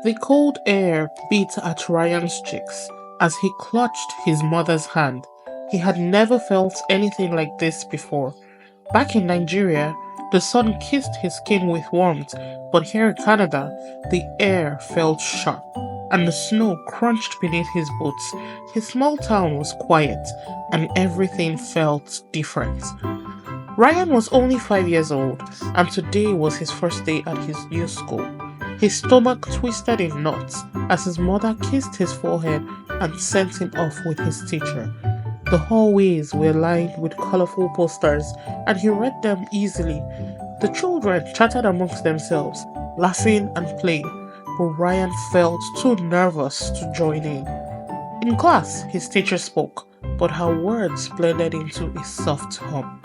The cold air beat at Ryan's cheeks as he clutched his mother's hand. He had never felt anything like this before. Back in Nigeria, the sun kissed his skin with warmth, but here in Canada, the air felt sharp and the snow crunched beneath his boots. His small town was quiet and everything felt different. Ryan was only 5 years old, and today was his first day at his new school. His stomach twisted in knots as his mother kissed his forehead and sent him off with his teacher. The hallways were lined with colorful posters, and he read them easily. The children chatted amongst themselves, laughing and playing, but Ryan felt too nervous to join in. In class, his teacher spoke, but her words blended into a soft hum.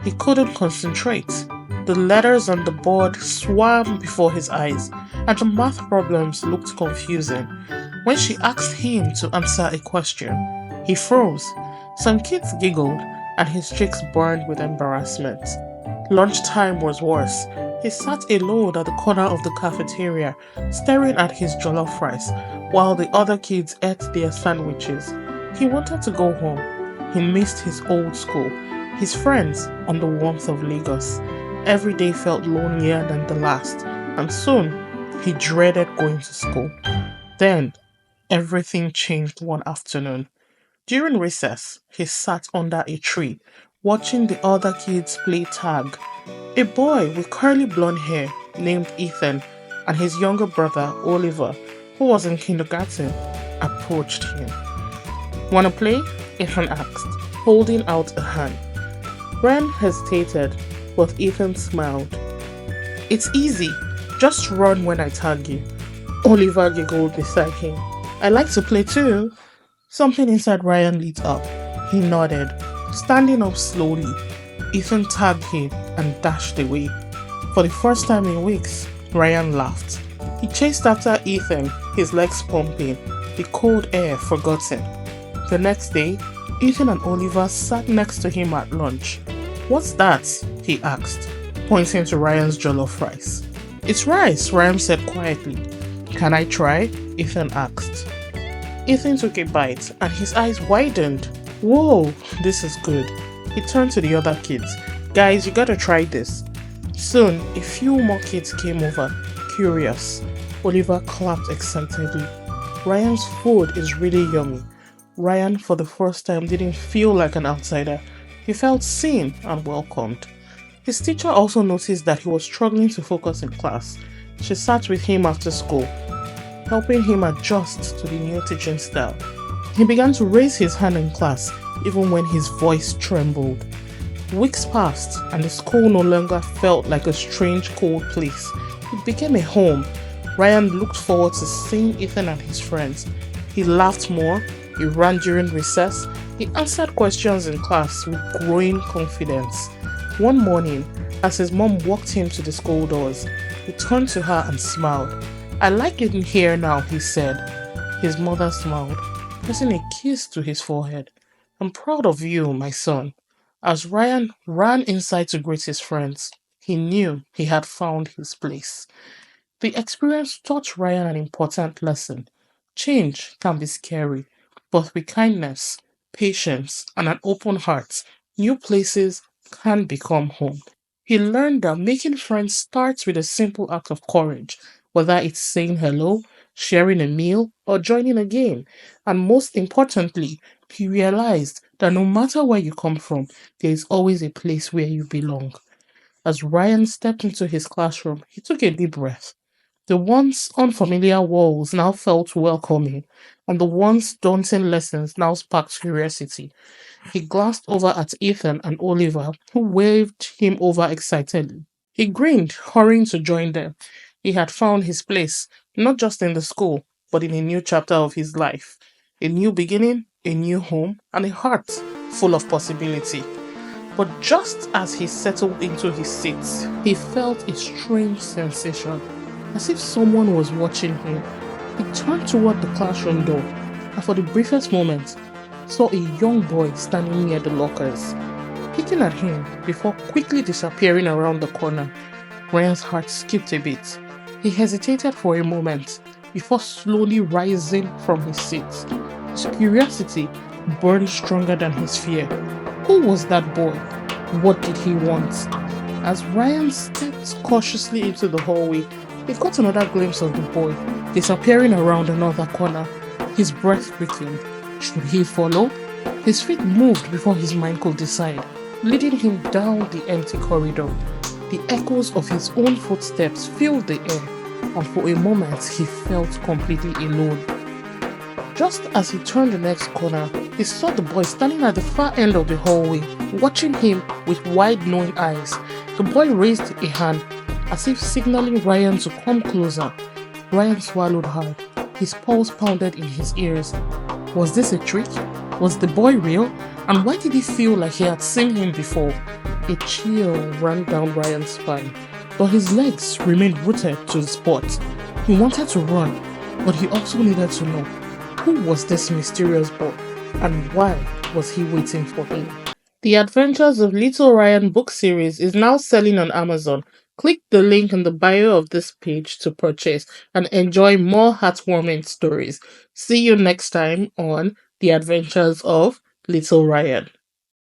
He couldn't concentrate. The letters on the board swam before his eyes, and the math problems looked confusing. When she asked him to answer a question, he froze. Some kids giggled, and his cheeks burned with embarrassment. Lunchtime was worse. He sat alone at the corner of the cafeteria, staring at his jollof rice, while the other kids ate their sandwiches. He wanted to go home. He missed his old school, his friends, and the warmth of Lagos. Every day felt lonelier than the last, and soon he dreaded going to school. Then, everything changed one afternoon. During recess, he sat under a tree, watching the other kids play tag. A boy with curly blonde hair named Ethan and his younger brother Oliver, who was in kindergarten, approached him. "Wanna play?" Ethan asked, holding out a hand. Ren hesitated, but Ethan smiled. "It's easy. Just run when I tag you." Oliver giggled beside him. "I like to play too." Something inside Ryan lit up. He nodded, standing up slowly. Ethan tagged him and dashed away. For the first time in weeks, Ryan laughed. He chased after Ethan, his legs pumping, the cold air forgotten. The next day, Ethan and Oliver sat next to him at lunch. "What's that?" he asked, pointing to Ryan's jollof rice. "It's rice," Ryan said quietly. "Can I try?" Ethan asked. Ethan took a bite and his eyes widened. "Whoa, this is good." He turned to the other kids. "Guys, you gotta try this." Soon, a few more kids came over, curious. Oliver clapped excitedly. "Ryan's food is really yummy." Ryan, for the first time, didn't feel like an outsider. He felt seen and welcomed. His teacher also noticed that he was struggling to focus in class. She sat with him after school, helping him adjust to the new teaching style. He began to raise his hand in class, even when his voice trembled. Weeks passed, and the school no longer felt like a strange, cold place. It became a home. Ryan looked forward to seeing Ethan and his friends. He laughed more, he ran during recess, he answered questions in class with growing confidence. One morning, as his mom walked him to the school doors, he turned to her and smiled. "I like it in here now," he said. His mother smiled, pressing a kiss to his forehead. "I'm proud of you, my son." As Ryan ran inside to greet his friends, he knew he had found his place. The experience taught Ryan an important lesson. Change can be scary, but with kindness, patience, and an open heart, new places can become home. He learned that making friends starts with a simple act of courage, whether it's saying hello, sharing a meal, or joining a game. And most importantly, he realized that no matter where you come from, there is always a place where you belong. As Ryan stepped into his classroom, he took a deep breath. The once unfamiliar walls now felt welcoming, and the once daunting lessons now sparked curiosity. He glanced over at Ethan and Oliver, who waved him over excitedly. He grinned, hurrying to join them. He had found his place, not just in the school, but in a new chapter of his life. A new beginning, a new home, and a heart full of possibility. But just as he settled into his seat, he felt a strange sensation, as if someone was watching him. He turned toward the classroom door, and for the briefest moment, saw a young boy standing near the lockers, peeking at him before quickly disappearing around the corner. Ryan's heart skipped a bit. He hesitated for a moment, before slowly rising from his seat. His curiosity burned stronger than his fear. Who was that boy? What did he want? As Ryan stepped cautiously into the hallway, he caught another glimpse of the boy, disappearing around another corner, his breath quickened. Should he follow? His feet moved before his mind could decide, leading him down the empty corridor. The echoes of his own footsteps filled the air, and for a moment he felt completely alone. Just as he turned the next corner, he saw the boy standing at the far end of the hallway, watching him with wide knowing eyes. The boy raised a hand, as if signaling Ryan to come closer. Ryan swallowed hard. His pulse pounded in his ears. Was this a trick? Was the boy real? And why did he feel like he had seen him before? A chill ran down Ryan's spine, but his legs remained rooted to the spot. He wanted to run, but he also needed to know, who was this mysterious boy, and why was he waiting for him? The Adventures of Little Ryan book series is now selling on Amazon. Click the link in the bio of this page to purchase and enjoy more heartwarming stories. See you next time on The Adventures of Little Ryan.